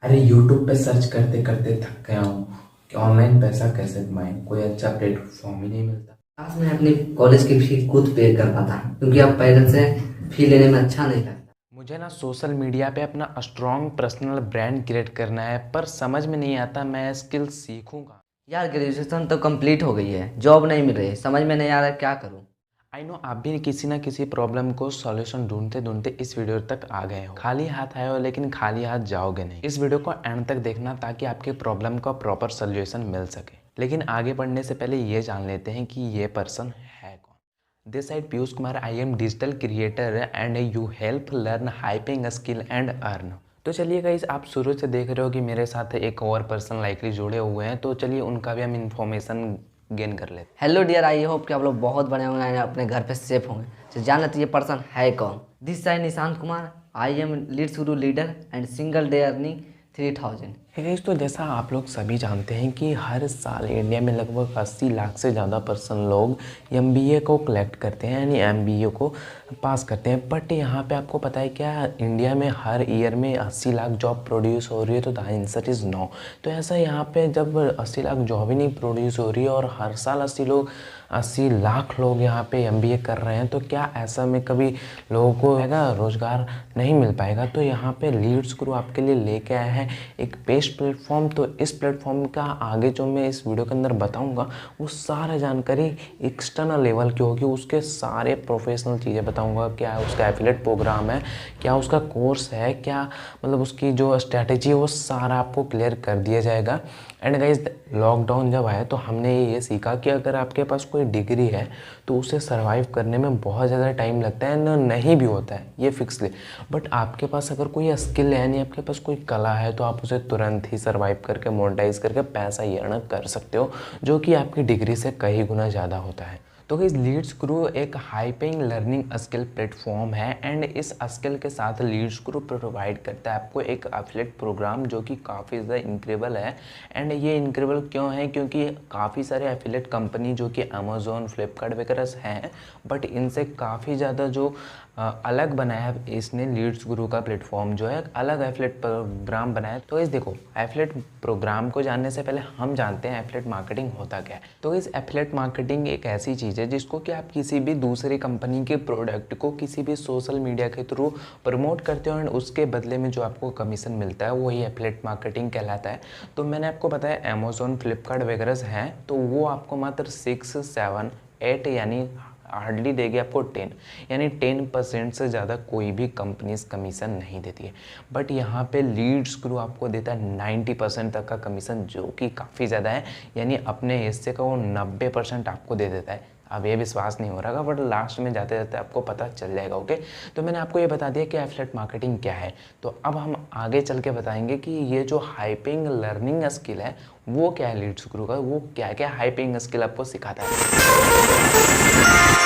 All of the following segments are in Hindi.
अरे यूट्यूब पे सर्च करते करते थक गया हूँ कि ऑनलाइन पैसा कैसे कमाएं। कोई अच्छा प्लेटफॉर्म ही नहीं मिलता। काश मैं अपनी कॉलेज की फी खुद पे कर पाता, क्योंकि अब पेरेंट्स से फी लेने में अच्छा नहीं लगता। मुझे ना सोशल मीडिया पे अपना स्ट्रॉन्ग पर्सनल ब्रांड क्रिएट करना है, पर समझ में नहीं आता मैं स्किल सीखूंगा। यार ग्रेजुएशन तो कंप्लीट हो गई है, जॉब नहीं मिल रही, समझ में नहीं आ रहा क्या करूं। आई नो आप भी किसी ना किसी प्रॉब्लम को सॉल्यूशन ढूंढते ढूंढते इस वीडियो तक आ गए हो। खाली हाथ आए हो लेकिन खाली हाथ जाओगे नहीं। इस वीडियो को एंड तक देखना ताकि आपके प्रॉब्लम का प्रॉपर सॉल्यूशन मिल सके। लेकिन आगे बढ़ने से पहले ये जान लेते हैं कि ये पर्सन है कौन। This side Piyush Kumar, I M digital creator and you help learn hyping skill and earn. तो चलिए गाइस, आप शुरू से देख रहे हो कि मेरे साथ एक और पर्सन लाइकली जुड़े हुए हैं, तो चलिए उनका भी हम इंफॉर्मेशन गेन कर लेते हैं। हेलो डियर, आई होप कि आप लोग बहुत बड़े होंगे and अपने घर पे सेफ होंगे। तो जान लेते ये पर्सन है कौन। This side Nishant Kumar, I am lead guru leader and single day earning 3000। है गाइस, तो जैसा आप लोग सभी जानते हैं कि हर साल इंडिया में लगभग 80 लाख से ज़्यादा पर्सन लोग एमबीए को कलेक्ट करते हैं, यानी एमबीए को पास करते हैं। बट यहाँ पे आपको पता है क्या, इंडिया में हर ईयर में 80 लाख जॉब प्रोड्यूस हो रही है, तो द आंसर इज़ नो। तो ऐसा यहाँ पे जब 80 लाख जॉब ही नहीं प्रोड्यूस हो रही है और हर साल 80 लाख लोग यहाँ पे एमबीए कर रहे हैं, तो क्या ऐसा में कभी लोगों को रोज़गार नहीं मिल पाएगा। तो यहाँ पे लीड्स गुरु आपके लिए लेके आया है एक बेस्ट प्लेटफॉर्म। तो इस प्लेटफॉर्म का आगे जो मैं इस वीडियो के अंदर बताऊंगा वो सारा जानकारी एक्सटर्नल लेवल की होगी। उसके सारे प्रोफेशनल चीज़ें बताऊंगा, क्या उसका एफिलेट प्रोग्राम है, क्या उसका कोर्स है, क्या मतलब उसकी जो स्ट्रैटेजी है, वो सारा आपको क्लियर कर दिया जाएगा। एंड गाइज, लॉकडाउन जब आया तो हमने ये सीखा कि अगर आपके पास कोई डिग्री है तो उसे सर्वाइव करने में बहुत ज़्यादा टाइम लगता है, ना नहीं भी होता है ये फिक्सली। बट आपके पास अगर कोई स्किल है, यानी आपके पास कोई कला है, तो आप उसे तुरंत ही सर्वाइव करके मोनेटाइज करके पैसा अर्न कर सकते हो, जो कि आपकी डिग्री से कई गुना ज़्यादा होता है। तो इस लीड्स गुरु एक high paying learning skill platform है एंड इस स्किल के साथ लीड्स गुरु प्रोवाइड करता है आपको एक एफिलिएट प्रोग्राम, जो कि काफ़ी ज़्यादा इनक्रेडिबल है। एंड ये इनक्रेडिबल क्यों है, क्योंकि काफ़ी सारे एफिलिएट कंपनी जो कि अमेजोन, फ्लिपकार्ट वगैरह हैं, बट इनसे काफ़ी ज़्यादा जो अलग बनाया है इसने लीड्स गुरु का प्लेटफॉर्म, जो है अलग एफिलिएट प्रोग्राम बनाया है। तो इस देखो, एफिलिएट प्रोग्राम को जानने से पहले हम जानते हैं एफिलिएट मार्केटिंग होता क्या है। तो इस एफिलिएट मार्केटिंग एक ऐसी चीज़ है जिसको कि आप किसी भी दूसरी कंपनी के प्रोडक्ट को किसी भी सोशल मीडिया के थ्रू प्रमोट करते हो एंड उसके बदले में जो आपको कमीशन मिलता है वही एफिलिएट मार्केटिंग कहलाता है। तो मैंने आपको बताया अमेजोन, फ्लिपकार्ट वगैरह हैं, तो वो आपको मात्र 6, 7, 8 यानी हार्डली देगी आपको 10, यानी 10% से ज़्यादा कोई भी कंपनीज कमीशन नहीं देती है। बट यहाँ पे लीड्स गुरु आपको देता है 90% तक का कमीशन, जो कि काफ़ी ज़्यादा है, यानी अपने हिस्से का वो 90% आपको दे देता है। अब ये विश्वास नहीं हो रहा, बट लास्ट में जाते जाते आपको पता चल जाएगा। ओके, तो मैंने आपको ये बता दिया कि एफिलिएट मार्केटिंग क्या है। तो अब हम आगे चल के बताएंगे कि ये जो हाइपिंग लर्निंग स्किल है वो क्या है, लीड्स गुरु का वो क्या क्या हाइपिंग स्किल आपको सिखाता है।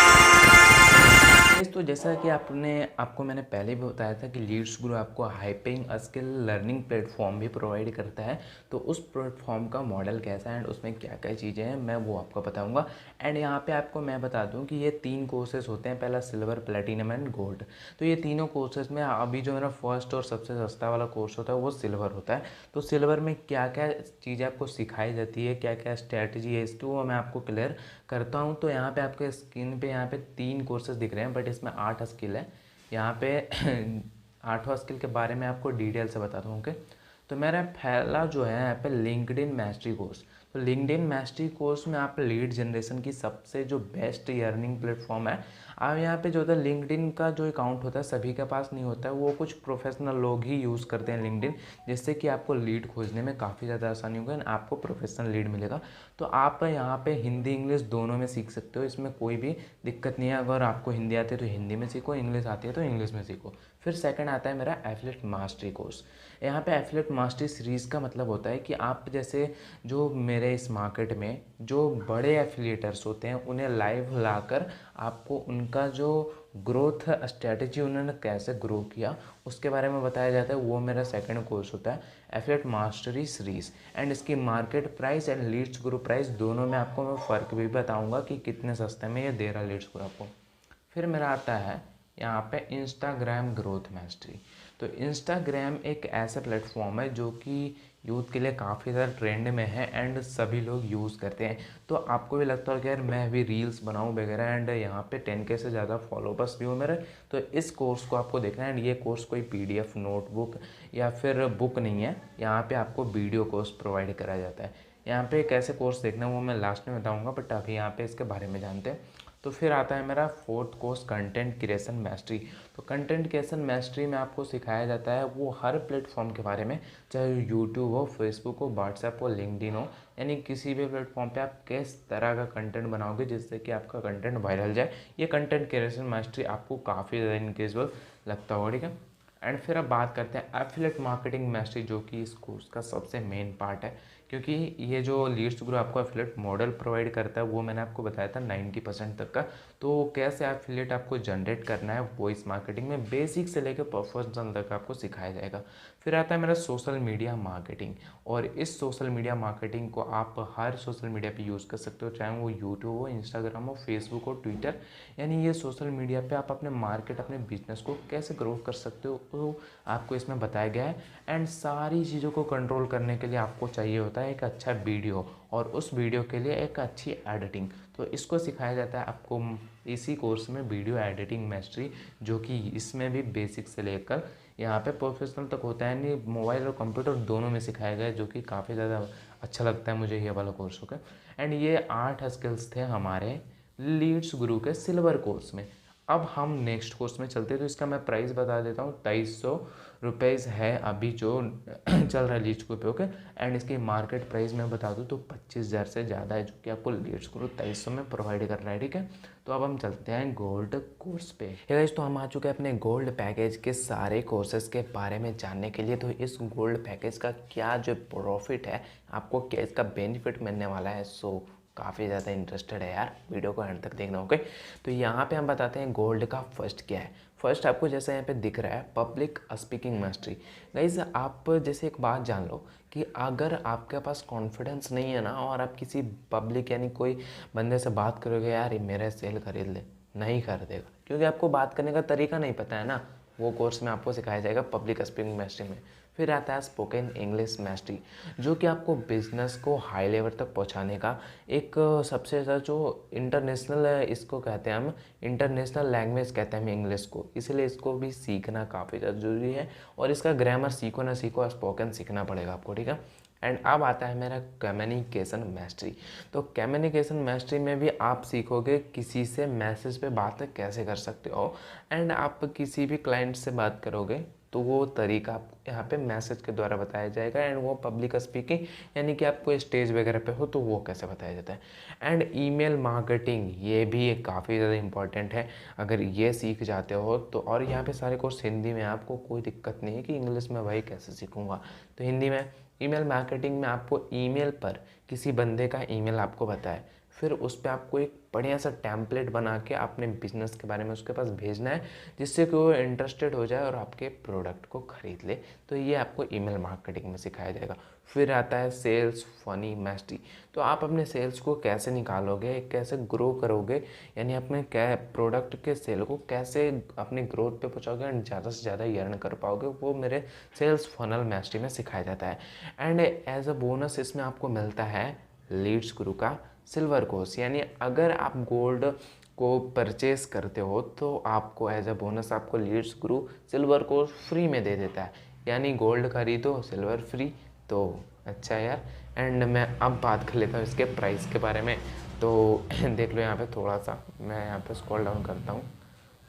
तो जैसा कि आपको मैंने पहले भी बताया था कि लीड्स गुरु आपको हाइपिंग स्किल लर्निंग प्लेटफॉर्म भी प्रोवाइड करता है। तो उस प्लेटफॉर्म का मॉडल कैसा है एंड उसमें क्या क्या चीज़ें हैं मैं वो आपको बताऊंगा। एंड यहाँ पे आपको मैं बता दूं कि ये 3 कोर्सेज होते हैं, पहला सिल्वर, प्लेटिनम एंड गोल्ड। तो ये तीनों कोर्सेज में अभी जो मेरा फर्स्ट और सबसे सस्ता वाला कोर्स होता है वो सिल्वर होता है। तो सिल्वर में क्या क्या चीज़ें आपको सिखाई जाती है, क्या क्या स्ट्रैटेजी है इसकी, वो मैं आपको क्लियर करता हूँ। तो यहाँ पे आपके स्क्रीन पे यहाँ पे 3 कोर्सेज दिख रहे हैं, बट इसमें 8 स्किल है। यहाँ पे 8वां स्किल के बारे में आपको डिटेल से बताता हूँ। ओके, तो मेरा पहला जो है यहाँ पे लिंक्डइन मैस्ट्री कोर्स। तो लिंक्डइन मैस्ट्री कोर्स में आप लीड जनरेशन की सबसे जो बेस्ट अर्निंग प्लेटफॉर्म है। अब यहाँ पे जो होता है, लिंक्डइन का जो अकाउंट होता है सभी के पास नहीं होता है, वो कुछ प्रोफेशनल लोग ही यूज़ करते हैं लिंक्डइन, जिससे कि आपको लीड खोजने में काफ़ी ज़्यादा आसानी होगी, आपको प्रोफेशनल लीड मिलेगा। तो आप यहाँ पे हिंदी इंग्लिश दोनों में सीख सकते हो, इसमें कोई भी दिक्कत नहीं है। अगर आपको हिंदी आती है तो हिंदी में सीखो, इंग्लिश आती है तो इंग्लिश में सीखो। फिर सेकंड आता है मेरा एफिलिएट मास्टरी कोर्स। यहाँ पे एफिलिएट मास्टरी सीरीज़ का मतलब होता है कि आप जैसे जो मेरे इस मार्केट में जो बड़े एफिलिएटर्स होते हैं उन्हें लाइव लाकर आपको उनका जो ग्रोथ स्ट्रेटजी उन्होंने कैसे ग्रो किया उसके बारे में बताया जाता है, वो मेरा सेकंड कोर्स होता है एफिलिएट मास्टरी सीरीज़। एंड इसकी market price and leads group price दोनों में आपको मैं फ़र्क भी बताऊंगा कि कितने सस्ते में ये दे रहा लीड्स ग्रुप आपको। फिर मेरा आता है यहाँ पे इंस्टाग्राम ग्रोथ मास्टरी। तो इंस्टाग्राम एक ऐसा प्लेटफॉर्म है जो कि यूथ के लिए काफ़ी ज़्यादा ट्रेंड में है एंड सभी लोग यूज़ करते हैं। तो आपको भी लगता है कि यार मैं भी रील्स बनाऊं वगैरह एंड यहाँ पे 10K से ज़्यादा फॉलोवर्स भी हो मेरे, तो इस कोर्स को आपको देखना है। एंड ये कोर्स कोई PDF नोटबुक या फिर बुक नहीं है, यहाँ पे आपको वीडियो कोर्स प्रोवाइड करा जाता है। यहाँ पे कैसे कोर्स देखना है वो मैं लास्ट में बताऊँगा, बट अभी यहाँ पे इसके बारे में जानते हैं। तो फिर आता है मेरा फोर्थ कोर्स कंटेंट क्रिएशन मैस्ट्री। तो कंटेंट क्रिएशन मैस्ट्री में आपको सिखाया जाता है वो हर प्लेटफॉर्म के बारे में, चाहे यूट्यूब हो, फेसबुक हो, व्हाट्सएप हो, लिंक्डइन हो, यानी किसी भी प्लेटफॉर्म पे आप किस तरह का कंटेंट बनाओगे जिससे कि आपका कंटेंट वायरल जाए। ये कंटेंट क्रिएशन मैस्ट्री आपको काफ़ी ज़्यादा इंगेजेबल लगता होगा, ठीक है। एंड फिर अब बात करते हैं एफिलिएट मार्केटिंग मैस्ट्री, जो कि इस कोर्स का सबसे मेन पार्ट है, क्योंकि ये जो लीड्स ग्रो आपको एफिलिएट मॉडल प्रोवाइड करता है वो मैंने आपको बताया था 90% तक का। तो कैसे एफिलिएट आपको जनरेट करना है वो इस मार्केटिंग में बेसिक से लेकर प्रोफेशनल तक आपको सिखाया जाएगा। फिर आता है मेरा सोशल मीडिया मार्केटिंग, और इस सोशल मीडिया मार्केटिंग को आप हर सोशल मीडिया पे यूज़ कर सकते हो, चाहे वो यूट्यूब हो, इंस्टाग्राम हो, फेसबुक हो, ट्विटर, यानी ये सोशल मीडिया पे आप अपने मार्केट, अपने बिजनेस को कैसे ग्रो कर सकते हो तो आपको इसमें बताया गया है। एंड सारी चीज़ों को कंट्रोल करने के लिए आपको चाहिए होता है एक अच्छा वीडियो, और उस वीडियो के लिए एक अच्छी एडिटिंग। तो इसको सिखाया जाता है आपको इसी कोर्स में, वीडियो एडिटिंग मैस्ट्री, जो कि इसमें भी बेसिक से लेकर यहाँ पे प्रोफेशनल तक होता है, यानी मोबाइल और कंप्यूटर दोनों में सिखाया गया है, जो कि काफ़ी ज़्यादा अच्छा लगता है मुझे ये वाला कोर्स होकर। एंड ये 8 स्किल्स थे हमारे लीड्स गुरु के सिल्वर कोर्स में। अब हम नेक्स्ट कोर्स में चलते हैं, तो इसका मैं प्राइस बता देता हूँ। 2300 है अभी जो चल रहा है लीड्स गुरु पे, ओके। एंड इसकी मार्केट प्राइस मैं बता दूँ तो 25,000 से ज़्यादा है, जो कि आपको लीड्स गुरु 2300 में प्रोवाइड कर रहा है, ठीक है। तो अब हम चलते हैं गोल्ड कोर्स पे। हे गाइस, तो हम आ चुके हैं अपने गोल्ड पैकेज के सारे कोर्सेज के बारे में जानने के लिए। तो इस गोल्ड पैकेज का क्या जो प्रॉफिट है, आपको क्या इसका बेनिफिट मिलने वाला है, सो काफ़ी ज़्यादा इंटरेस्टेड है यार, वीडियो को एंड तक देखना, ओके। तो यहाँ पे हम बताते हैं गोल्ड का फर्स्ट क्या है। फर्स्ट आपको जैसे यहाँ पे दिख रहा है पब्लिक स्पीकिंग मास्टरी। गाइस, आप जैसे एक बात जान लो कि अगर आपके पास कॉन्फिडेंस नहीं है ना, और आप किसी पब्लिक यानी कोई बंदे से बात करोगे, यार ये मेरा सेल खरीद ले, नहीं खरीदेगा, क्योंकि आपको बात करने का तरीका नहीं पता है ना। वो कोर्स में आपको सिखाया जाएगा पब्लिक स्पीकिंग मैस्ट्री में। फिर आता है स्पोकन इंग्लिश मैस्ट्री, जो कि आपको बिजनेस को हाई लेवल तक पहुंचाने का एक सबसे ज़्यादा जो इंटरनेशनल, इसको कहते हैं हम इंटरनेशनल लैंग्वेज कहते हैं हम इंग्लिश को, इसलिए इसको भी सीखना काफ़ी ज़्यादा ज़रूरी है। और इसका ग्रामर सीखो ना सीखो, स्पोकन सीखना पड़ेगा आपको, ठीक है। एंड अब आता है मेरा कम्युनिकेशन मैस्ट्री। तो कम्युनिकेशन मैस्ट्री में भी आप सीखोगे किसी से मैसेज पे बात कैसे कर सकते हो, एंड आप किसी भी क्लाइंट से बात करोगे तो वो तरीका आपको यहाँ पे मैसेज के द्वारा बताया जाएगा। एंड वो पब्लिक स्पीकिंग, यानी कि आपको स्टेज वगैरह पे हो तो वो कैसे बताया जाता है। एंड ईमेल मार्केटिंग, ये भी एक काफ़ी ज़्यादा इंपॉर्टेंट है, अगर ये सीख जाते हो तो। और यहाँ पे सारे कोर्स हिंदी में, आपको कोई दिक्कत नहीं है कि इंग्लिश में भाई कैसे सीखूँगा, तो हिंदी में। ईमेल मार्केटिंग में आपको ईमेल पर किसी बंदे का ईमेल आपको बताए, फिर उस पर आपको एक बढ़िया सा टेम्पलेट बना के अपने बिजनेस के बारे में उसके पास भेजना है, जिससे कि वो इंटरेस्टेड हो जाए और आपके प्रोडक्ट को ख़रीद ले। तो ये आपको ईमेल मार्केटिंग में सिखाया जाएगा। फिर आता है सेल्स फनी मैस्ट्री। तो आप अपने सेल्स को कैसे निकालोगे, कैसे ग्रो करोगे, यानी अपने प्रोडक्ट के सेल को कैसे अपने ग्रोथ पे पहुँचाओगे एंड ज़्यादा से ज़्यादा अर्न कर पाओगे, वो मेरे सेल्स फनल मैस्ट्री में सिखाया जाता है। एंड एज अ बोनस इसमें आपको मिलता है लीड्स गुरु का सिल्वर कोर्स, यानी अगर आप गोल्ड को परचेस करते हो तो आपको एज अ बोनस आपको लीड्स गुरु सिल्वर कोर्स फ्री में दे देता है, यानी गोल्ड खरीदो सिल्वर फ्री, तो अच्छा यार। एंड मैं अब बात कर लेता हूँ इसके प्राइस के बारे में। तो देख लो यहाँ पे थोड़ा सा, मैं यहाँ पे स्क्रॉल डाउन करता हूँ,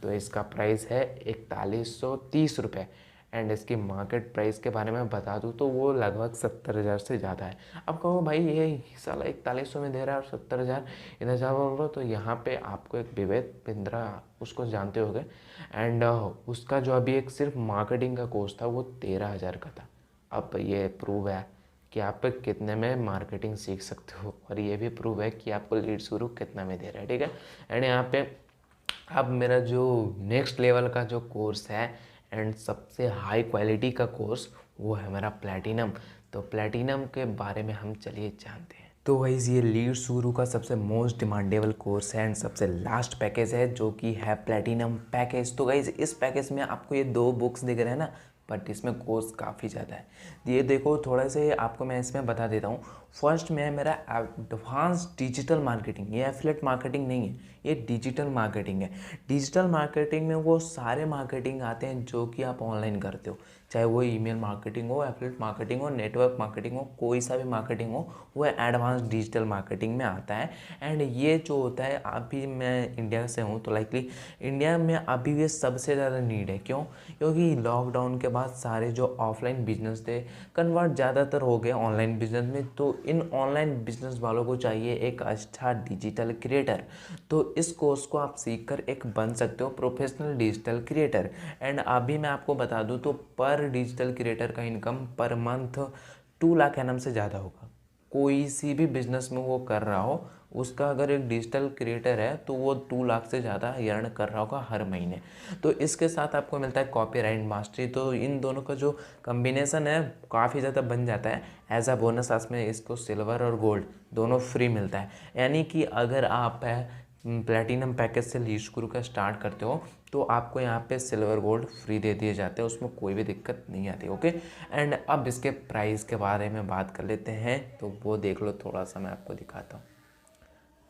तो इसका प्राइस है 4130 रुपये। एंड इसकी मार्केट प्राइस के बारे में बता दूँ तो वो लगभग 70,000 से ज़्यादा है। अब कहो भाई ये साला 4100 में दे रहा है और 70,000 इधर ज़्यादा बोल रहा, तो यहाँ पे आपको एक विवेक बिंद्रा, उसको जानते होगे, एंड उसका जो अभी एक सिर्फ मार्केटिंग का कोर्स था वो 13,000 का था। अब ये प्रूव है कि आप कितने में मार्केटिंग सीख सकते हो, और ये भी प्रूव है कि आपको लीड्स गुरु कितना में दे रहा है, ठीक है। एंड यहाँ पे अब मेरा जो नेक्स्ट लेवल का जो कोर्स है एंड सबसे हाई क्वालिटी का कोर्स, वो है मेरा प्लैटिनम। तो प्लैटिनम के बारे में हम चलिए जानते हैं। तो वाइज ये लीड्स गुरु का सबसे मोस्ट डिमांडेबल कोर्स है एंड सबसे लास्ट पैकेज है, जो कि है प्लैटिनम पैकेज। तो गाइज इस पैकेज में आपको ये 2 बुक्स दिख रहे हैं ना, बट इसमें कोर्स काफ़ी ज़्यादा है। ये देखो थोड़ा से आपको मैं इसमें बता देता हूँ। फर्स्ट में मेरा एडवांस डिजिटल मार्केटिंग, ये एफिलिएट मार्केटिंग नहीं है, ये डिजिटल मार्केटिंग है। डिजिटल मार्केटिंग में वो सारे मार्केटिंग आते हैं जो कि आप ऑनलाइन करते हो, चाहे वो ईमेल मार्केटिंग हो, एफिलिएट मार्केटिंग हो, नेटवर्क मार्केटिंग हो, कोई सा भी मार्केटिंग हो, वो एडवांस डिजिटल मार्केटिंग में आता है। एंड ये जो होता है, अभी मैं इंडिया से हूँ तो लाइकली इंडिया में अभी ये सबसे ज़्यादा नीड है। क्यों? क्योंकि लॉकडाउन के बाद सारे जो ऑफलाइन बिजनेस थे कन्वर्ट ज़्यादातर हो गए ऑनलाइन बिजनेस में। तो इन ऑनलाइन बिजनेस वालों को चाहिए एक अच्छा डिजिटल क्रिएटर। तो इस कोर्स को आप सीखकर एक बन सकते हो प्रोफेशनल डिजिटल क्रिएटर। एंड अभी मैं आपको बता दूं तो पर डिजिटल क्रिएटर का income per month 2 lakh annum से ज़्यादा होगा। कोई सी भी बिजनेस में वो कर रहा हो, उसका अगर एक डिजिटल क्रिएटर है तो वो 2 लाख से ज़्यादा अर्न कर रहा होगा हर महीने। तो इसके साथ आपको मिलता है कॉपीराइट मास्टरी। तो इन दोनों का जो कम्बिनेसन है काफ़ी ज़्यादा बन जाता है। एज अ बोनस में इसको सिल्वर और गोल्ड दोनों फ्री मिलता है। यानी कि अगर आप प्लेटिनम पैकेज से लीड गुरु का स्टार्ट करते हो तो आपको यहाँ पे सिल्वर गोल्ड फ्री दे दिए जाते हैं, उसमें कोई भी दिक्कत नहीं आती। ओके, एंड अब इसके प्राइस के बारे में बात कर लेते हैं, तो वो देख लो, थोड़ा सा मैं आपको दिखाता हूँ।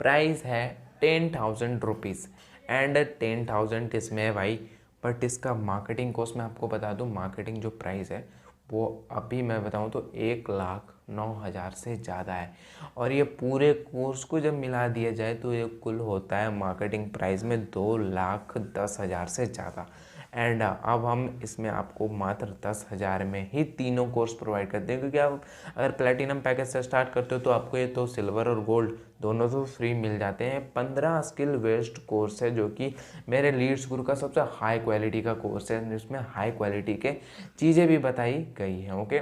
प्राइस है 10,000 रुपीज़ एंड 10,000 इसमें है भाई। बट इसका मार्केटिंग कॉस्ट मैं आपको बता दूं, मार्केटिंग जो प्राइस है वो अभी मैं बताऊं तो 1,09,000 से ज़्यादा है। और ये पूरे कोर्स को जब मिला दिया जाए तो ये कुल होता है मार्केटिंग प्राइस में 2,10,000 से ज़्यादा। एंड अब हम इसमें आपको मात्र 10,000 में ही तीनों कोर्स प्रोवाइड करते हैं। क्योंकि आप अगर प्लेटिनम पैकेज से स्टार्ट करते हो तो आपको ये तो सिल्वर और गोल्ड दोनों तो फ्री मिल जाते हैं। 15 स्किल बेस्ड कोर्स है जो कि मेरे लीड्स गुरु का सबसे हाई क्वालिटी का कोर्स है, जिसमें हाई क्वालिटी के चीज़ें भी बताई गई हैं। ओके,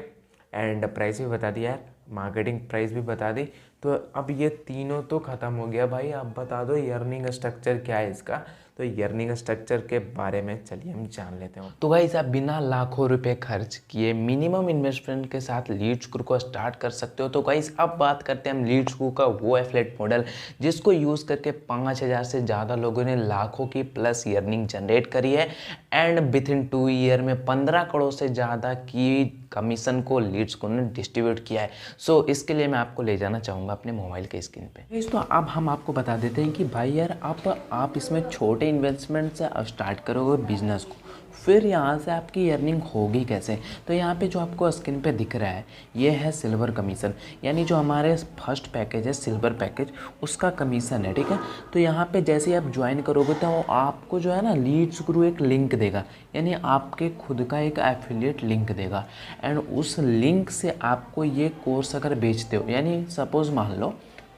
एंड प्राइस भी बता दिया यार, मार्केटिंग प्राइस भी बता दी। तो अब ये तीनों तो ख़त्म हो गया भाई। अब बता दो अर्निंग स्ट्रक्चर क्या है इसका। तो अर्निंग स्ट्रक्चर के बारे में चलिए हम जान लेते हैं। तो गाइस आप बिना लाखों रुपए खर्च किए मिनिमम इन्वेस्टमेंट के साथ लीड्स गुरु को स्टार्ट कर सकते हो। तो गाइस अब बात करते हैं हम लीड्स गुरु का वो एफिलिएट मॉडल जिसको यूज़ करके 5,000 से ज़्यादा लोगों ने लाखों की प्लस अर्निंग जनरेट करी है। एंड विद इन 2 ईयर में 15 करोड़ से ज़्यादा की कमीशन को लीड्स को ने डिस्ट्रीब्यूट किया है। सो इसके लिए मैं आपको ले जाना चाहूँगा अपने मोबाइल के स्क्रीन पे। तो अब हम आपको बता देते हैं कि भाई यार आप इसमें छोटे इन्वेस्टमेंट से स्टार्ट करोगे बिजनेस को, फिर यहाँ से आपकी अर्निंग होगी कैसे। तो यहाँ पे जो आपको स्क्रीन पे दिख रहा है ये है सिल्वर कमीशन, यानी जो हमारे फर्स्ट पैकेज है सिल्वर पैकेज उसका कमीशन है, ठीक है। तो यहाँ पे जैसे ही आप ज्वाइन करोगे तो आपको जो है ना लीड्स गुरु एक लिंक देगा, यानी आपके खुद का एक एफिलिएट लिंक देगा। एंड उस लिंक से आपको ये कोर्स अगर बेचते हो, यानी सपोज़ मान लो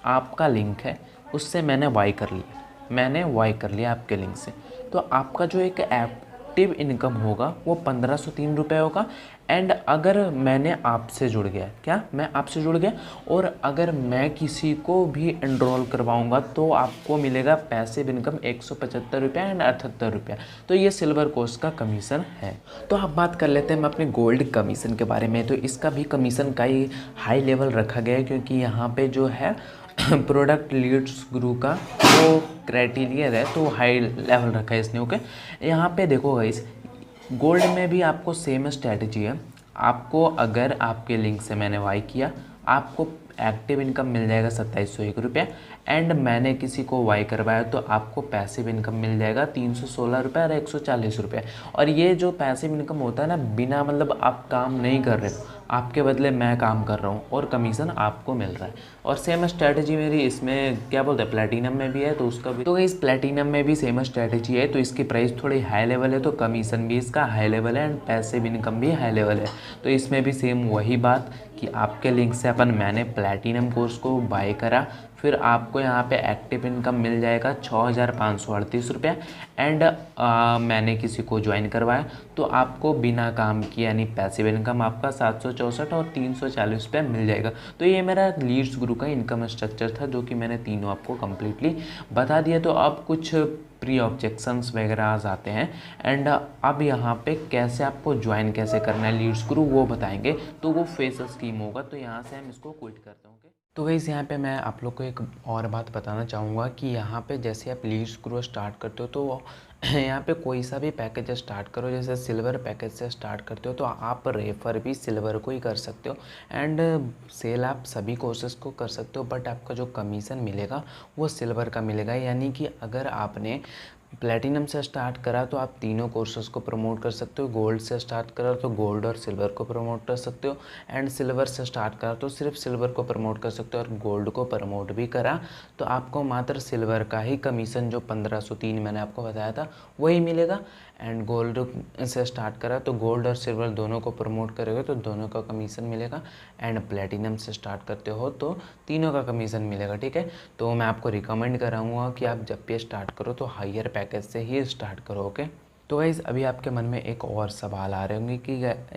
आपका लिंक है, उससे मैंने बाई कर लिया आपके लिंक से, तो आपका जो एक एक्टिव इनकम होगा वो 1,503 रुपये होगा। एंड अगर मैंने आपसे जुड़ गया, क्या मैं आपसे जुड़ गया, और अगर मैं किसी को भी एनरोल करवाऊंगा तो आपको मिलेगा पैसिव इनकम 175 रुपये एंड 78 रुपये। तो ये सिल्वर कोर्स का कमीशन है। तो अब बात कर लेते हैं हम अपने गोल्ड कमीशन के बारे में। तो इसका भी कमीशन का ही हाई लेवल रखा गया है, क्योंकि यहाँ पे जो है प्रोडक्ट लीड्स गुरु का वो क्राइटेरिया है तो हाई लेवल रखा है इसने। ओके, यहाँ पे देखो गाइस गोल्ड में भी आपको सेम स्ट्रैटेजी है। आपको अगर आपके लिंक से मैंने बाई किया, आपको एक्टिव इनकम मिल जाएगा 2,701 रुपये। एंड मैंने किसी को बाई करवाया तो आपको पैसिव इनकम मिल जाएगा 316 रुपये और 140 रुपये। और ये जो पैसिव इनकम होता है ना, बिना मतलब आप काम नहीं कर रहे हो, आपके बदले मैं काम कर रहा हूँ और कमीशन आपको मिल रहा है। और सेम स्ट्रैटेजी मेरी इसमें क्या बोलते हैं प्लेटिनम में भी है, तो उसका भी तो इस प्लेटिनम में भी सेम स्ट्रैटेजी है। तो इसकी प्राइस थोड़ी हाई लेवल है, तो कमीशन भी इसका हाई लेवल है एंड पैसिव इनकम भी हाई लेवल है। तो इसमें भी सेम वही बात कि आपके लिंक से मैंने प्लेटिनम कोर्स को बाय करा, फिर आपको यहाँ पे एक्टिव इनकम मिल जाएगा 6,538 रुपये। एंड मैंने किसी को ज्वाइन करवाया तो आपको बिना काम किए यानी पैसिव इनकम आपका 764 और 340 रुपये मिल जाएगा। तो ये मेरा लीड्स गुरु का इनकम स्ट्रक्चर था, जो कि मैंने तीनों आपको कम्प्लीटली बता दिया। तो अब कुछ प्री ऑब्जेक्शंस वगैरह आ जाते हैं। एंड अब यहाँ पे कैसे आपको ज्वाइन कैसे करना है लीड्स गुरु वो बताएंगे। तो वो फेस स्कीम होगा, तो यहाँ से हम इसको क्विट करते हैं। तो गाइस यहाँ पे मैं आप लोग को एक और बात बताना चाहूँगा कि यहाँ पे जैसे आप लीड्स गुरु स्टार्ट करते हो तो यहाँ पे कोई सा भी पैकेज स्टार्ट करो, जैसे सिल्वर पैकेज से स्टार्ट करते हो तो आप रेफ़र भी सिल्वर को ही कर सकते हो एंड सेल आप सभी कोर्सेज को कर सकते हो, बट आपका जो कमीशन मिलेगा वो सिल्वर का मिलेगा। यानी कि अगर आपने प्लेटिनम से स्टार्ट करा तो आप तीनों कोर्सेज़ को प्रमोट कर सकते हो, गोल्ड से स्टार्ट करा तो गोल्ड और सिल्वर को प्रमोट कर सकते हो, एंड सिल्वर से स्टार्ट करा तो सिर्फ सिल्वर को प्रमोट कर सकते हो, और गोल्ड को प्रमोट भी करा तो आपको मात्र सिल्वर का ही कमीशन जो 1503 मैंने आपको बताया था वही मिलेगा। एंड गोल्ड से स्टार्ट करा तो गोल्ड और सिल्वर दोनों को प्रमोट करोगे तो दोनों का कमीशन मिलेगा, एंड प्लेटिनम से स्टार्ट करते हो तो तीनों का कमीशन मिलेगा। ठीक है, तो मैं आपको रिकमेंड कराऊंगा कि आप जब भी स्टार्ट करो तो हायर पैकेज से ही स्टार्ट करो। ओके, तो गाइज़ अभी आपके मन में एक और सवाल आ रहे होंगे कि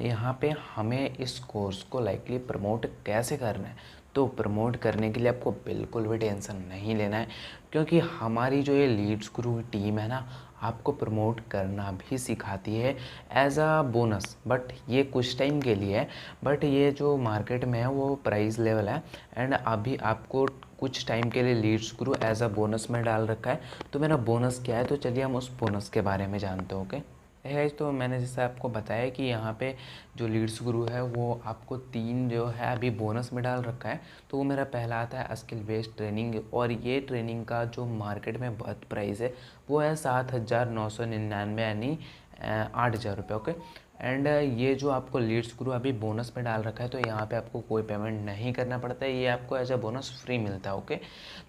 यहाँ पे हमें इस कोर्स को लाइकली प्रमोट कैसे करना है। तो प्रमोट करने के लिए आपको बिल्कुल भी टेंशन नहीं लेना है, क्योंकि हमारी जो ये लीड्स गुरु की टीम है ना, आपको प्रमोट करना भी सिखाती है एज अ बोनस। बट ये कुछ टाइम के लिए है, बट ये जो मार्केट में है वो प्राइस लेवल है, एंड अभी आपको कुछ टाइम के लिए Leeds Guru as a bonus में डाल रखा है। तो मेरा बोनस क्या है, तो चलिए हम उस बोनस के बारे में जानते हो। ओके गाइस, तो मैंने जैसे आपको बताया कि यहाँ पे जो लीड्स गुरु है वो आपको 3 जो है अभी बोनस में डाल रखा है। तो वो मेरा पहला आता है स्किल बेस्ड ट्रेनिंग, और ये ट्रेनिंग का जो मार्केट में बहुत प्राइस है वो है 7,999 यानी 8,000 रुपये। ओके, एंड ये जो आपको लीड्स गुरु अभी बोनस में डाल रखा है तो यहाँ पे आपको कोई पेमेंट नहीं करना पड़ता है, ये आपको एज अ बोनस फ्री मिलता है। ओके,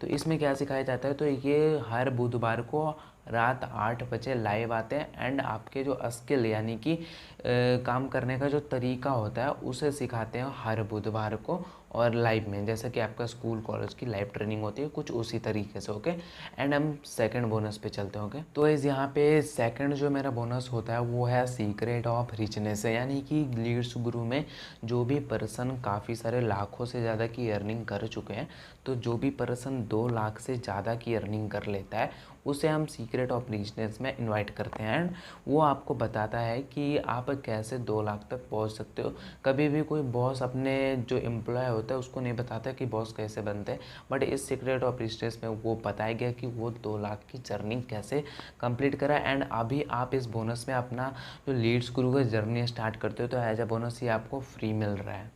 तो इसमें क्या सिखाया जाता है, तो ये हर बुधवार को रात 8 बजे लाइव आते हैं, एंड आपके जो स्किल यानी कि काम करने का जो तरीका होता है उसे सिखाते हैं हर बुधवार को और लाइव में, जैसे कि आपका स्कूल कॉलेज की लाइव ट्रेनिंग होती है कुछ उसी तरीके से। ओके, एंड हम सेकंड बोनस पे चलते हैं। ओके, तो इस यहाँ पे सेकंड जो मेरा बोनस होता है वो है सीक्रेट ऑफ रिचनेस, यानी कि लीड्स गुरु में जो भी पर्सन काफ़ी सारे लाखों से ज़्यादा की अर्निंग कर चुके हैं, तो जो भी पर्सन 2 लाख से ज़्यादा की अर्निंग कर लेता है उसे हम सीक्रेट ऑफ रिचनेस में इनवाइट करते हैं, एंड वो आपको बताता है कि आप कैसे 2 लाख तक पहुंच सकते हो। कभी भी कोई बॉस अपने जो एम्प्लॉय होता है उसको नहीं बताता कि बॉस कैसे बनते हैं, बट इस सीक्रेट ऑफ रिचनेस में वो बताया गया कि वो 2 लाख की जर्नी कैसे कंप्लीट करा। एंड अभी आप इस बोनस में अपना जो लीड्स गुरु का जर्नी स्टार्ट करते हो तो एज अ बोनस ये आपको फ्री मिल रहा है,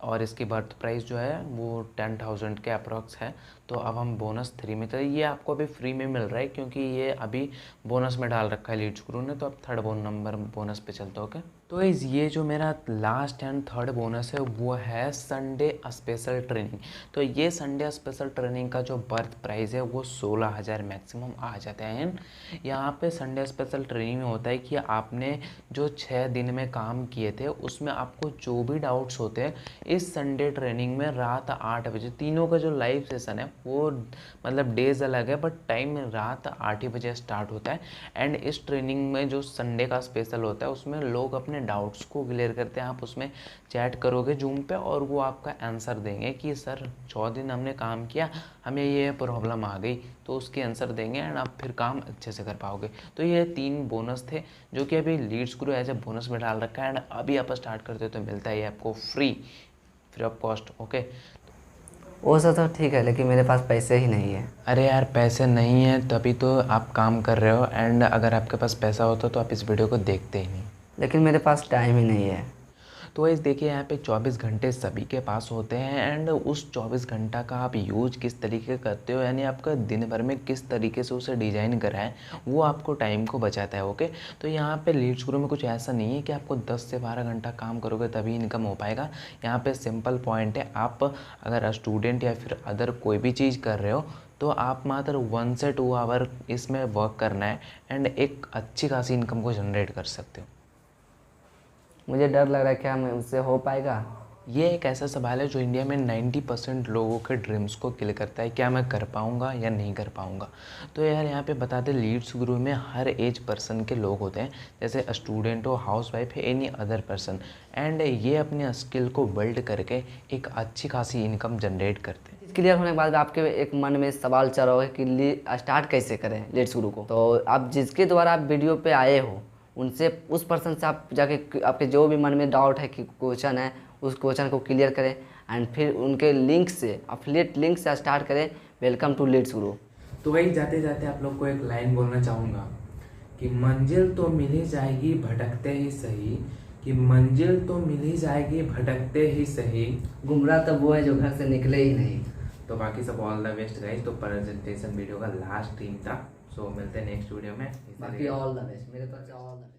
और इसकी बर्थ प्राइस जो है वो 10,000 के अप्रॉक्स है। तो अब हम बोनस 3 में चले, ये आपको अभी फ्री में मिल रहा है क्योंकि ये अभी बोनस में डाल रखा है लीड्स गुरु ने। तो अब थर्ड नंबर बोनस पे चलते हो। ओके, तो ये जो मेरा लास्ट एंड थर्ड बोनस है वो है संडे स्पेशल ट्रेनिंग। तो ये संडे स्पेशल ट्रेनिंग का जो बर्थ प्राइस है वो 16,000 मैक्सिमम आ जाते हैं। यहाँ पे संडे स्पेशल ट्रेनिंग में होता है कि आपने जो 6 दिन में काम किए थे उसमें आपको जो भी डाउट्स होते हैं इस संडे ट्रेनिंग में रात 8 बजे, तीनों का जो लाइव सेशन है वो मतलब डेज अलग है बट टाइम रात 8 ही बजे स्टार्ट होता है। एंड इस ट्रेनिंग में जो संडे का स्पेशल होता है उसमें लोग अपने डाउट्स को क्लियर करते हैं। आप उसमें चैट करोगे जूम पे और वो आपका आंसर देंगे कि सर 6 दिन हमने काम किया, हमें ये प्रॉब्लम आ गई, तो उसके आंसर देंगे एंड आप फिर काम अच्छे से कर पाओगे। तो ये 3 बोनस थे जो कि अभी Leeds Guru as a bonus में डाल रखा है, एंड अभी आप स्टार्ट करते हो तो मिलता है ये आपको फ्री ऑफ कॉस्ट। ओके, वो सब तो ठीक है, लेकिन मेरे पास पैसे ही नहीं है। अरे यार पैसे नहीं है तभी तो आप काम कर रहे हो, एंड अगर आपके पास पैसा होता तो आप इस वीडियो को देखते ही नहीं। लेकिन मेरे पास टाइम ही नहीं है। तो इस देखिए यहाँ पे 24 घंटे सभी के पास होते हैं, एंड उस 24 घंटा का आप यूज किस तरीके करते हो, यानी आपका दिन भर में किस तरीके से उसे डिज़ाइन करा है वो आपको टाइम को बचाता है। ओके, तो यहाँ पे लीड्स गुरु में कुछ ऐसा नहीं है कि आपको 10 से 12 घंटा काम करोगे तभी इनकम हो पाएगा। यहाँ पे सिंपल पॉइंट है, आप अगर स्टूडेंट या फिर अदर कोई भी चीज़ कर रहे हो तो आप मात्र 1 से 2 आवर इसमें वर्क करना है एंड एक अच्छी खासी इनकम को जनरेट कर सकते हो। मुझे डर लग रहा है क्या मैं उससे हो पाएगा। ये एक ऐसा सवाल है जो इंडिया में 90% लोगों के ड्रीम्स को किल करता है, क्या मैं कर पाऊँगा या नहीं कर पाऊँगा। तो यार यहाँ पे बता दें लीड्स गुरु में हर एज पर्सन के लोग होते हैं, जैसे स्टूडेंट हो, हाउसवाइफ है, एनी अदर पर्सन, एंड ये अपने स्किल को बिल्ड करके एक अच्छी खासी इनकम जनरेट करते हैं। क्लियर होने के बाद आपके एक मन में सवाल चल रहा होगा कि स्टार्ट कैसे करें लीड्स गुरु को। तो आप जिसके द्वारा आप वीडियो पे आए हो उनसे, उस पर्सन से आप जाके आपके जो भी मन में डाउट है कि क्वेश्चन है उस क्वेश्चन को क्लियर करें, एंड फिर उनके लिंक से, अफिलिएट लिंक से स्टार्ट करें। वेलकम टू लीड्स गुरु। तो वही जाते जाते आप लोग को एक लाइन बोलना चाहूँगा कि मंजिल तो मिल ही जाएगी भटकते ही सही, कि मंजिल तो मिल ही जाएगी भटकते ही सही। गुमराह तब वो है जो घर से निकले ही नहीं। तो बाकी सब ऑल द बेस्ट गाइस। तो प्रेजेंटेशन वीडियो का लास्ट टीम था। सो मिलते हैं नेक्स्ट वीडियो में। बाकी ऑल द बेस्ट, मेरे तरफ से ऑल द बेस्ट।